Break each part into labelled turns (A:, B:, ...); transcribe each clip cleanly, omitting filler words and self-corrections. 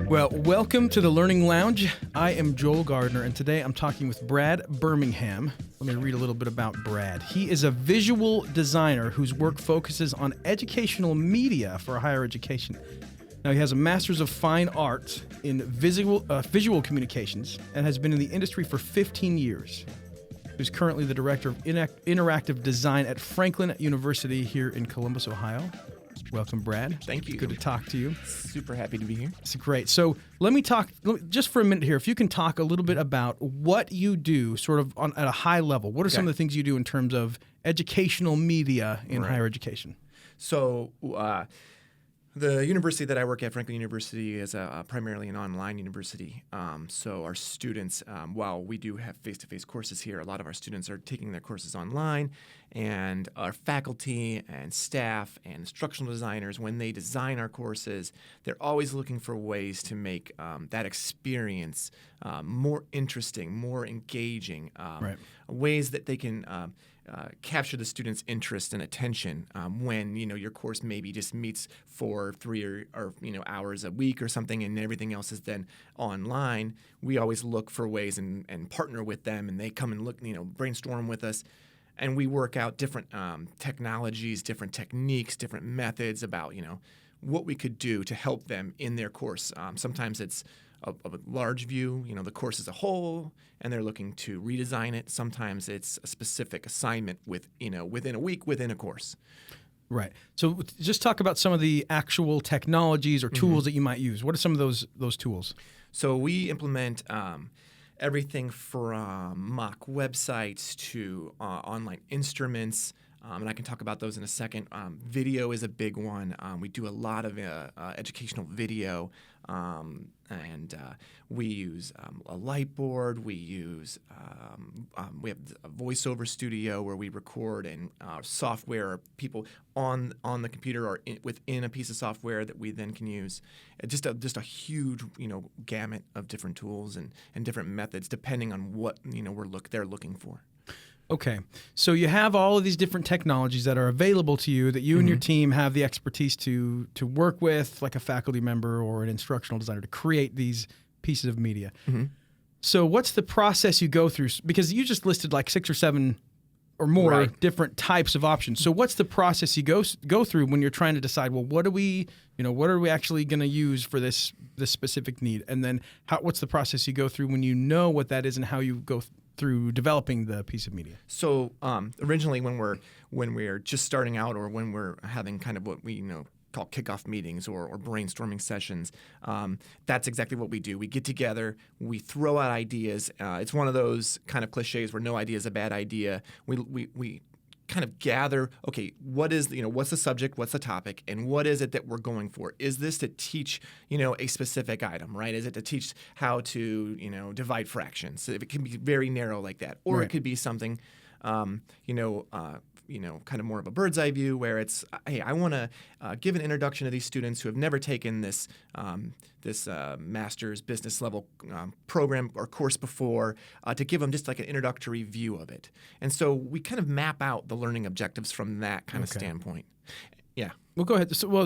A: Well, welcome to the Learning Lounge. I am Joel Gardner, and today I'm talking with Bradd Birmingham. Let me read a little bit about Bradd. He is a visual designer whose work focuses on educational media for higher education. Now, he has a Master's of Fine Arts in visual communications and has been in the industry for 15 years. He's currently the Director of Interactive Design at Franklin University here in Columbus, Ohio. Welcome, Bradd.
B: Thank you.
A: Good to talk to you.
B: Super happy to be here.
A: It's great. So let me talk just for a minute here. If you can talk a little bit about what you do sort of at a high level. What are some of the things you do in terms of educational media in higher education?
B: So the university that I work at, Franklin University, is primarily an online university. So our students, while we do have face-to-face courses here, a lot of our students are taking their courses online. And our faculty and staff and instructional designers, when they design our courses, they're always looking for ways to make that experience more interesting, more engaging, ways that they can capture the student's interest and attention when your course maybe just meets for 3 or hours a week or something, and everything else is then online. We always look for ways and partner with them, and they come and look, brainstorm with us. And we work out different technologies, different techniques, different methods about, what we could do to help them in their course. Sometimes it's a large view, the course as a whole, and they're looking to redesign it. Sometimes it's a specific assignment within a week, within a course.
A: Right. So just talk about some of the actual technologies or tools that you might use. What are some of those tools?
B: So we implement everything from mock websites to online instruments, and I can talk about those in a second. Video is a big one. We do a lot of educational video, and we use a light board. We use we have a voiceover studio where we record, and software or people on the computer or within a piece of software that we then can use. Just a huge gamut of different tools and different methods depending on what they're looking for.
A: Okay, so you have all of these different technologies that are available to you that you and your team have the expertise to work with, like a faculty member or an instructional designer, to create these pieces of media. So what's the process you go through? Because you just listed like 6 or 7 or more different types of options. So what's the process you go through when you're trying to decide, well, what are we actually going to use for this specific need? And then what's the process you go through when you know what that is and how you go through developing the piece of media?
B: So originally, when we're just starting out, or when we're having kind of what we call kickoff meetings or brainstorming sessions, that's exactly what we do. We get together, we throw out ideas. It's one of those kind of cliches where no idea is a bad idea. We kind of gather, okay, what's the subject, what's the topic, and what is it that we're going for? Is this to teach, a specific item, right? Is it to teach how to, divide fractions? So it can be very narrow like that. Or it could be something, kind of more of a bird's eye view where it's, hey, I want to give an introduction to these students who have never taken this master's business level program or course before, to give them just like an introductory view of it. And so we kind of map out the learning objectives from that kind of standpoint. Yeah.
A: Well, go ahead. So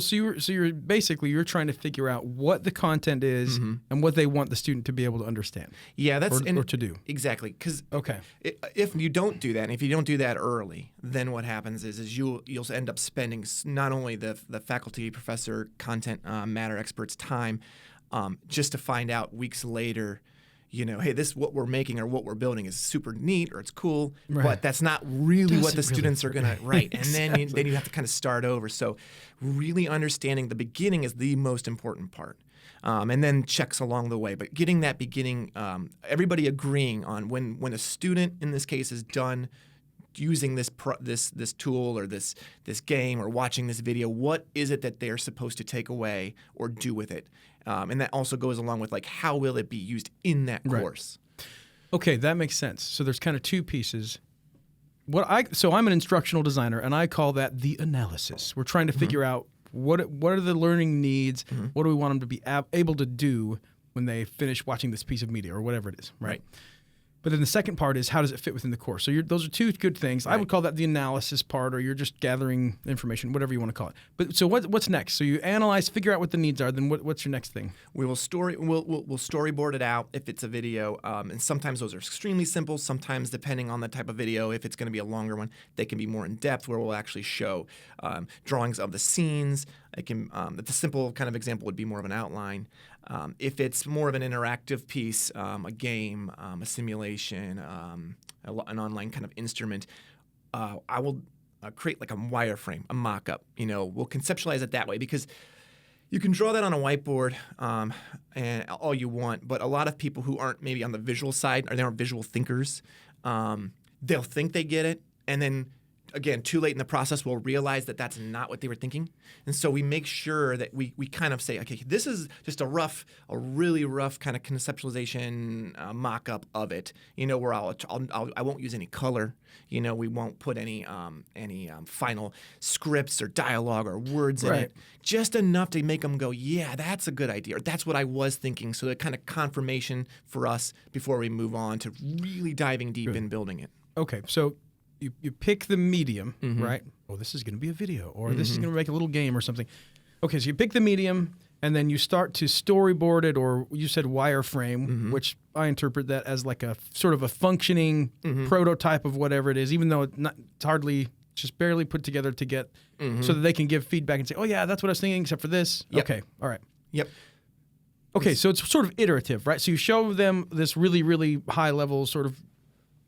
A: you're basically trying to figure out what the content is and what they want the student to be able to understand.
B: Yeah, or
A: to do.
B: Exactly. Because if you don't do that, and if you don't do that early, then what happens is you'll end up spending not only the faculty, professor, content matter experts' time, just to find out weeks later, hey, this what we're making or what we're building is super neat or it's cool, but that's not really what the students are going to write. And then you have to kind of start over. So really understanding the beginning is the most important part. And then checks along the way. But getting that beginning, everybody agreeing on when a student, in this case, is done using this tool or this game or watching this video, what is it that they're supposed to take away or do with it? And that also goes along with, like, how will it be used in that course?
A: Okay, that makes sense. So there's kind of two pieces. So I'm an instructional designer, and I call that the analysis. We're trying to figure out what are the learning needs, what do we want them to be able to do when they finish watching this piece of media or whatever it is, right? But then the second part is how does it fit within the course? So those are two good things.
B: Right.
A: I would call that the analysis part, or you're just gathering information, whatever you want to call it. But so what's next? So you analyze, figure out what the needs are. Then what's your next thing?
B: We'll storyboard it out if it's a video, and sometimes those are extremely simple. Sometimes, depending on the type of video, if it's going to be a longer one, they can be more in depth, where we'll actually show drawings of the scenes. It can the simple kind of example would be more of an outline. If it's more of an interactive piece, a game, a simulation, an online kind of instrument, I will create like a wireframe, a mock-up. We'll conceptualize it that way, because you can draw that on a whiteboard and all you want, but a lot of people who aren't maybe on the visual side, or they aren't visual thinkers, they'll think they get it, and then again, too late in the process, we'll realize that that's not what they were thinking. And so we make sure that we kind of say, okay, this is just a really rough kind of conceptualization mock-up of it, where I won't use any color. We won't put any final scripts or dialogue or words in it. Just enough to make them go, yeah, that's a good idea, or that's what I was thinking. So the kind of confirmation for us before we move on to really diving deep in building it.
A: Okay, so you pick the medium, right? Oh, this is going to be a video, or this is going to make a little game or something. Okay, so you pick the medium, and then you start to storyboard it, or you said wireframe, which I interpret that as like a sort of a functioning prototype of whatever it is, even though it's hardly, just barely put together to get, so that they can give feedback and say, oh yeah, that's what I was thinking, except for this.
B: Yep.
A: Okay, all right.
B: Yep.
A: Okay, so it's sort of iterative, right? So you show them this really, really high level sort of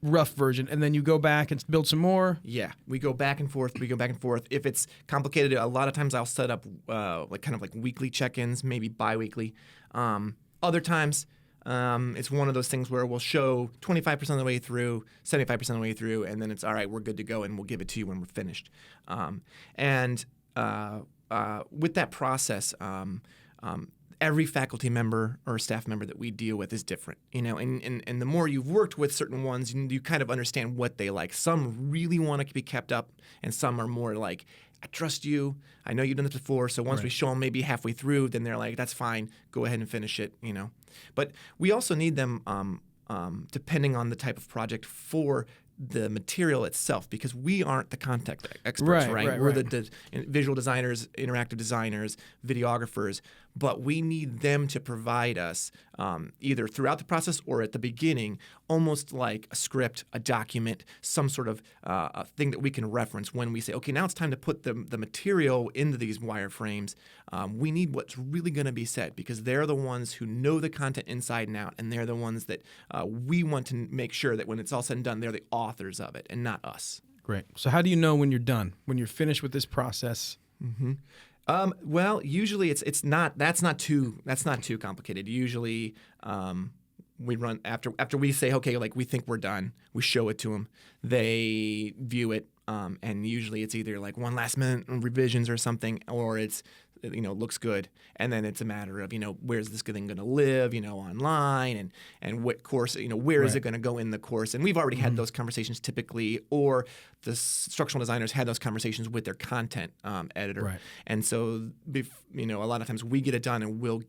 A: rough version, and then you go back and build some more.
B: Yeah, we go back and forth. If it's complicated, a lot of times I'll set up like weekly check-ins, maybe bi-weekly. Other times, it's one of those things where we'll show 25% of the way through, 75% of the way through, and then it's all right, we're good to go, and we'll give it to you when we're finished. With that process, every faculty member or staff member that we deal with is different, and the more you've worked with certain ones, you kind of understand what they like. Some really want to be kept up, and some are more like, I trust you, I know you've done this before, so once we show them maybe halfway through, then they're like, that's fine, go ahead and finish it, But we also need them, depending on the type of project, for the material itself, because we aren't the content experts, right? We're the visual designers, interactive designers, videographers, but we need them to provide us either throughout the process or at the beginning, almost like a script, a document, some sort of a thing that we can reference when we say, okay, now it's time to put the material into these wireframes. We need what's really going to be said, because they're the ones who know the content inside and out, and they're the ones that we want to make sure that when it's all said and done, they're the authors of it and not us.
A: Great. So how do you know when you're done, when you're finished with this process?
B: Well, usually that's not too complicated. Usually, we run after we say, okay, like we think we're done. We show it to them. They view it, and usually it's either like one last minute revisions or something, or it's looks good, and then it's a matter of where's this thing going to live, online, and what course, where is it going to go in the course, and we've already had those conversations typically, or the instructional designers had those conversations with their content editor, and so a lot of times we get it done and we'll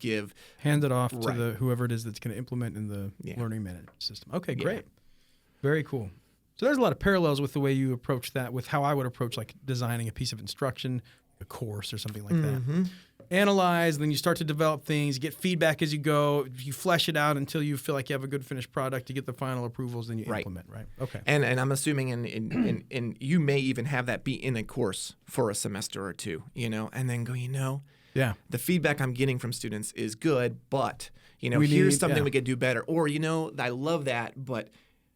B: hand
A: it off to whoever it is that's going to implement in the learning management system. Okay, great, very cool. So there's a lot of parallels with the way you approach that with how I would approach like designing a piece of instruction, a course or something like that. Analyze, then you start to develop things, you get feedback as you go, you flesh it out until you feel like you have a good finished product, you get the final approvals, then you implement, right? Okay.
B: And I'm assuming in you may even have that be in a course for a semester or two, and then go, the feedback I'm getting from students is good, but here's something we could do better. Or, I love that, but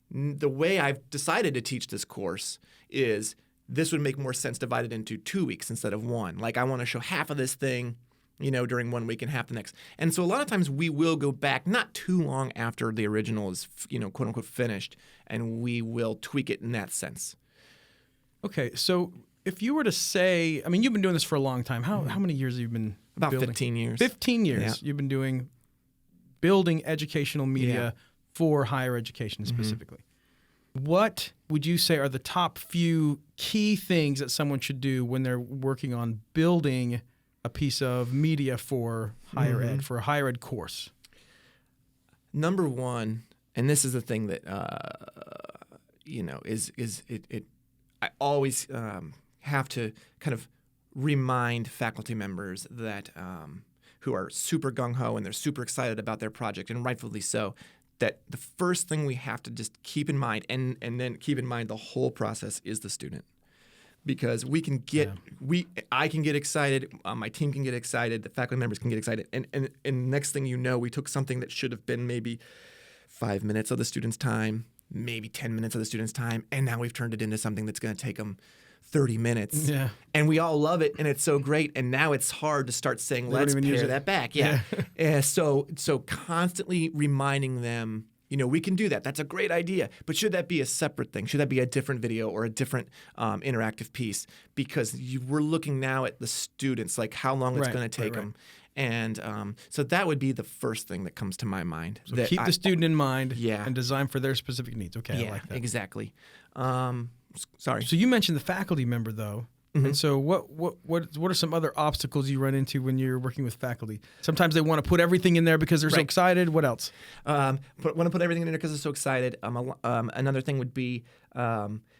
B: the way I've decided to teach this course is this would make more sense divided into 2 weeks instead of one. Like I want to show half of this thing, during 1 week and half the next. And so a lot of times we will go back not too long after the original is, quote unquote finished, and we will tweak it in that sense.
A: Okay. So if you were to say, I mean, you've been doing this for a long time. How many years have you been
B: About
A: building?
B: 15 years.
A: 15 years you've been building educational media for higher education specifically. What would you say are the top few key things that someone should do when they're working on building a piece of media for higher ed, for a higher ed course?
B: Number one, and this is the thing that I always have to kind of remind faculty members that who are super gung-ho and they're super excited about their project, and rightfully so, that the first thing we have to just keep in mind, and then keep in mind the whole process, is the student. Because we can get, I can get excited, my team can get excited, the faculty members can get excited, and next thing you know, we took something that should have been maybe 5 minutes of the student's time, maybe 10 minutes of the student's time, and now we've turned it into something that's going to take them 30 minutes. Yeah. And we all love it, and it's so great, and now it's hard to start saying, let's pare that back. Yeah. So constantly reminding them, we can do that. That's a great idea. But should that be a separate thing? Should that be a different video or a different interactive piece? Because we're looking now at the students, like how long it's going to take them. And so that would be the first thing that comes to my mind.
A: So keep the student in mind and design for their specific needs. Okay,
B: yeah,
A: I like that.
B: Exactly. Sorry.
A: So you mentioned the faculty member, though. Mm-hmm. And so what are some other obstacles you run into when you're working with faculty? Sometimes they want to put everything in there because they're so excited. What else?
B: Want to put everything in there because they're so excited. Another thing would be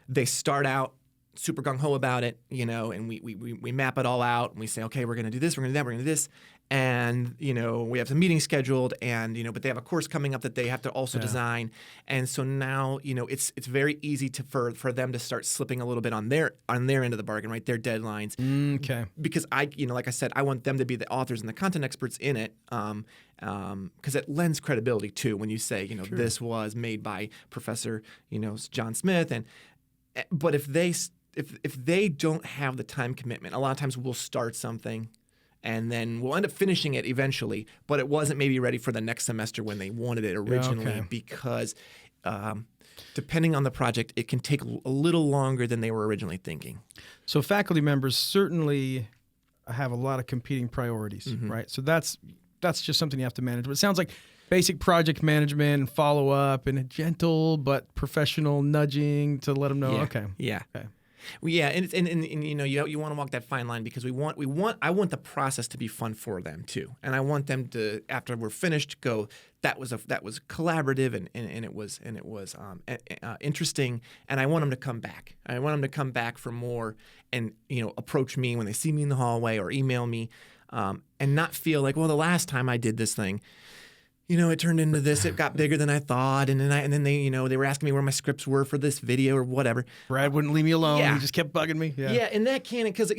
B: they start out super gung-ho about it, and we map it all out, and we say, okay, we're going to do this, we're going to do that, we're going to do this. And, we have some meetings scheduled, and, but they have a course coming up that they have to also design. And so now, it's very easy for them to start slipping a little bit on their end of the bargain, right? Their deadlines.
A: Okay.
B: Because like I said, I want them to be the authors and the content experts in it. Because it lends credibility too when you say, sure, this was made by Professor, John Smith. But if they don't have the time commitment, a lot of times we'll start something and then we'll end up finishing it eventually, but it wasn't maybe ready for the next semester when they wanted it originally because depending on the project, it can take a little longer than they were originally thinking.
A: So faculty members certainly have a lot of competing priorities, right? So that's just something you have to manage. But it sounds like basic project management and follow-up and a gentle but professional nudging to let them know, okay.
B: Yeah. Okay. Well, yeah, and you want to walk that fine line because I want the process to be fun for them too, and I want them to, after we're finished, go, that was collaborative and it was interesting, and I want them to come back. I want them to come back for more, and approach me when they see me in the hallway or email me, and not feel like, well, the last time I did this thing, it turned into this. It got bigger than I thought, and then they were asking me where my scripts were for this video or whatever.
A: Brad wouldn't leave me alone. Yeah. He just kept bugging me. Yeah,
B: and that can't, because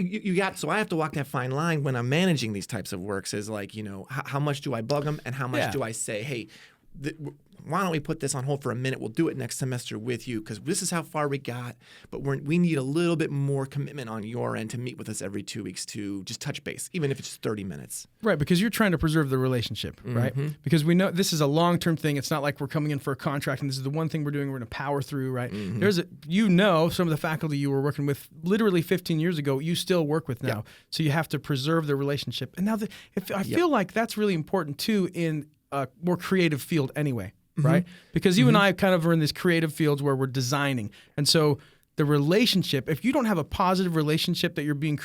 B: so I have to walk that fine line when I'm managing these types of works. Is like, how much do I bug them, and how much do I say, hey, why don't we put this on hold for a minute? We'll do it next semester with you because this is how far we got, but we need a little bit more commitment on your end to meet with us every 2 weeks to just touch base, even if it's 30 minutes.
A: Right, because you're trying to preserve the relationship, right? Because we know this is a long-term thing. It's not like we're coming in for a contract and this is the one thing we're doing, we're going to power through, right? There's some of the faculty you were working with literally 15 years ago, you still work with now. So you have to preserve the relationship. And now I feel like that's really important too in a more creative field anyway. Right? Because you and I kind of are in these creative fields where we're designing. And so the relationship, if you don't have a positive relationship that you're being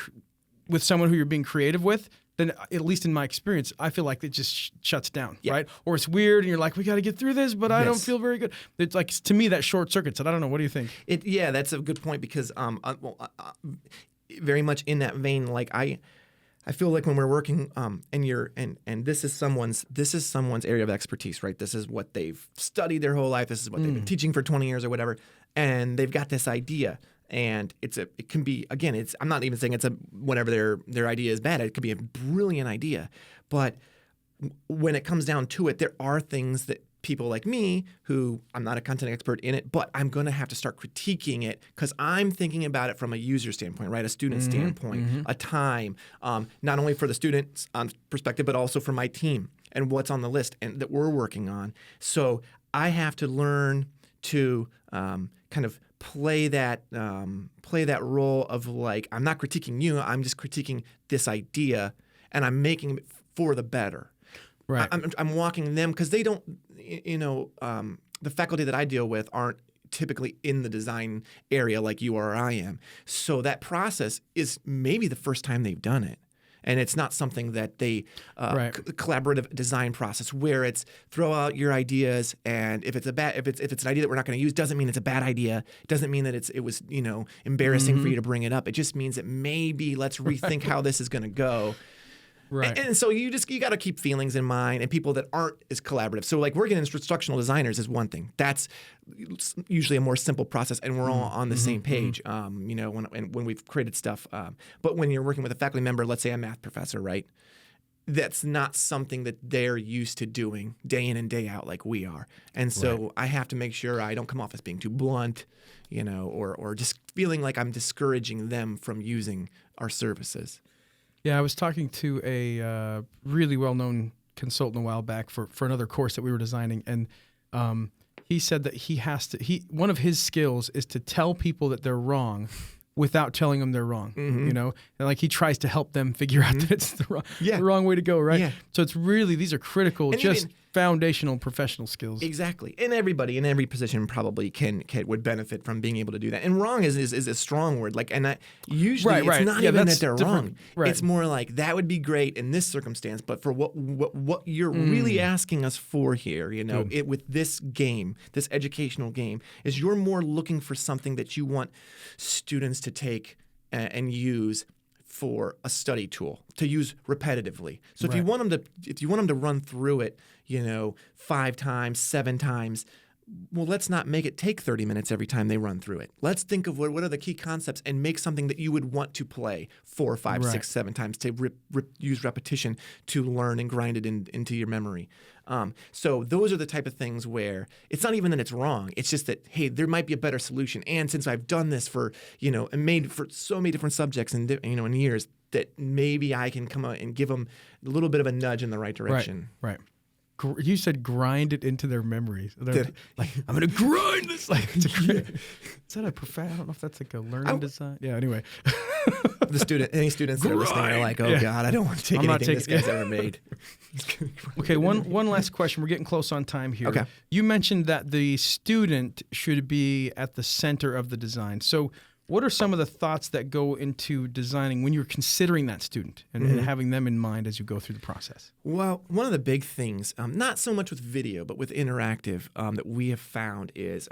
A: with someone who you're being creative with, then at least in my experience, I feel like it just shuts down, right? Or it's weird and you're like, we got to get through this, but I don't feel very good. It's like, to me, that short circuits it. I don't know. What do you think?
B: That's a good point because very much in that vein, like I feel like when we're working, and this is someone's area of expertise, right? This is what they've studied their whole life. This is what they've been teaching for 20 years or whatever, and they've got this idea. And it can be, again, I'm not even saying it's whenever their idea is bad. It could be a brilliant idea, but when it comes down to it, there are things that people like me, who I'm not a content expert in it, but I'm going to have to start critiquing it because I'm thinking about it from a user standpoint, right? A student standpoint, a time, not only for the student's perspective, but also for my team and what's on the list and that we're working on. So I have to learn to kind of play that role of like, I'm not critiquing you, I'm just critiquing this idea, and I'm making it for the better.
A: Right.
B: I'm walking them because they don't, the faculty that I deal with aren't typically in the design area like you or I am. So that process is maybe the first time they've done it. And it's not something that they
A: Right.
B: collaborative design process where it's throw out your ideas, and if it's an idea that we're not going to use, doesn't mean it's a bad idea. It doesn't mean that it was embarrassing for you to bring it up. It just means that maybe let's rethink how this is going to go.
A: Right.
B: And so you got to keep feelings in mind and people that aren't as collaborative. So like working as instructional designers is one thing. That's usually a more simple process, and we're all on the same page. When we've created stuff. But when you're working with a faculty member, let's say a math professor, right? That's not something that they're used to doing day in and day out like we are. And so I have to make sure I don't come off as being too blunt, or just feeling like I'm discouraging them from using our services.
A: Yeah, I was talking to a really well-known consultant a while back for another course that we were designing, and he said that one of his skills is to tell people that they're wrong without telling them they're wrong, and like he tries to help them figure out that it's the wrong way to go, right?
B: Yeah.
A: So it's really, these are critical, and just foundational professional skills.
B: Exactly. And everybody in every position probably would benefit from being able to do that. And wrong is a strong word. Usually it's not even that they're wrong. Right. It's more like that would be great in this circumstance, but for what you're really asking us for here, with this game, this educational game, is you're more looking for something that you want students to take and use for a study tool to use repetitively. So if you want them to run through it, 5 times, 7 times, well, let's not make it take 30 minutes every time they run through it. Let's think of what are the key concepts and make something that you would want to play 4, 5, 6, 7 times to use repetition to learn and grind it into your memory. So those are the type of things where it's not even that it's wrong. It's just that, hey, there might be a better solution. And since I've done this for, and made for so many different subjects and, in years, that maybe I can come out and give them a little bit of a nudge in the right direction.
A: Right. You said grind it into their memories. Like, I'm going to grind this. Like, is that a profound? I don't know if that's like a learning design. Yeah, anyway.
B: Any students that are listening are like, oh, God, I don't want to take anything this guy's ever made.
A: Okay, one last question. We're getting close on time here.
B: Okay.
A: You mentioned that the student should be at the center of the design. So what are some of the thoughts that go into designing when you're considering that student and having them in mind as you go through the process?
B: Well, one of the big things, not so much with video, but with interactive, that we have found is,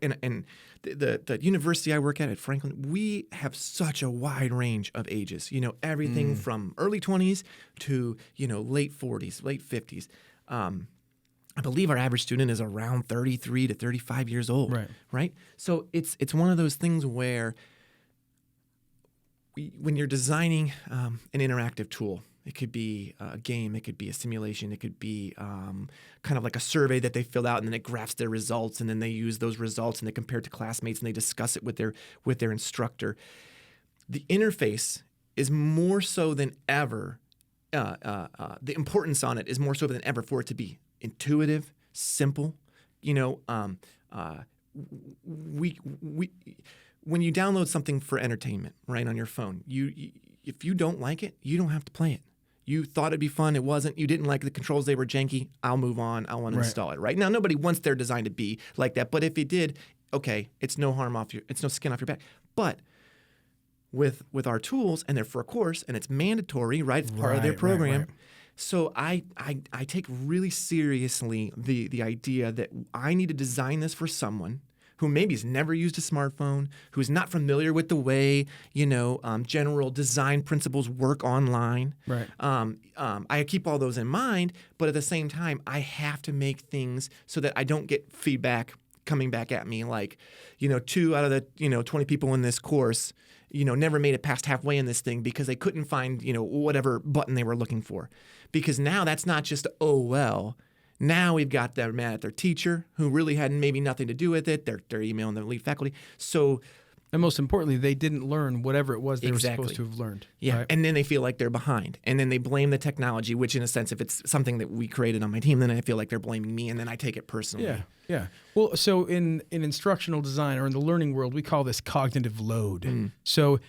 B: and the university I work at Franklin, we have such a wide range of ages. Everything from early 20s to late 40s, late 50s. I believe our average student is around 33 to 35 years old. Right. So it's one of those things where when you're designing an interactive tool, it could be a game, it could be a simulation, it could be kind of like a survey that they fill out, and then it graphs their results, and then they use those results and they compare it to classmates and they discuss it with their instructor. The interface is more so than ever. The importance on it is more so than ever for it to be intuitive, simple. When you download something for entertainment, right, on your phone, if you don't like it, you don't have to play it. You thought it'd be fun, it wasn't. You didn't like the controls, they were janky. I'll move on. I want to install it. Right now, nobody wants their design to be like that. But if it did, okay, it's no skin off your back. But with our tools, and they're for a course, and it's mandatory, right? It's part of their program. Right. So I take really seriously the idea that I need to design this for someone who maybe has never used a smartphone, who's not familiar with the way general design principles work online. Right. I keep all those in mind, but at the same time, I have to make things so that I don't get feedback coming back at me like, 2 out of the 20 people in this course, never made it past halfway in this thing because they couldn't find whatever button they were looking for. Because now that's not just, oh, well, now we've got them mad at their teacher who really had maybe nothing to do with it. They're emailing the lead faculty. So,
A: and most importantly, they didn't learn whatever it was they were supposed to have learned.
B: Yeah,
A: right?
B: And then they feel like they're behind. And then they blame the technology, which in a sense, if it's something that we created on my team, then I feel like they're blaming me, and then I take it personally.
A: Yeah. Well, so in instructional design or in the learning world, we call this cognitive load. So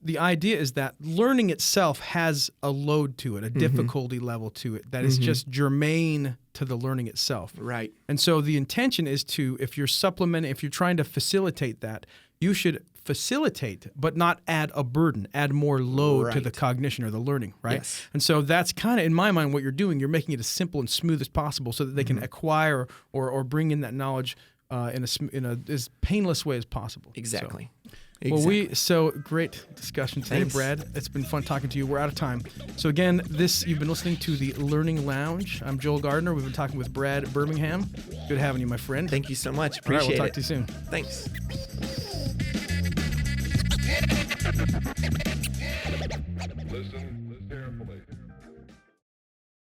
A: the idea is that learning itself has a load to it, a difficulty level to it that is just germane to the learning itself.
B: Right.
A: And so the intention is if you're trying to facilitate that, you should facilitate, but not add a burden, add more load to the
B: Right.
A: cognition or the learning, right?
B: Yes.
A: And so that's kind of, in my mind, what you're doing. You're making it as simple and smooth as possible so that they can acquire or bring in that knowledge in a as painless way as possible.
B: Exactly.
A: So great discussion today,
B: Thanks.
A: Brad. It's been fun talking to you. We're out of time. So again, you've been listening to the Learning Lounge. I'm Joel Gardner. We've been talking with Bradd Birmingham. Good having you, my friend.
B: Thank you so much.
A: All right,
B: Appreciate
A: we'll
B: it.
A: talk to you soon.
B: Thanks.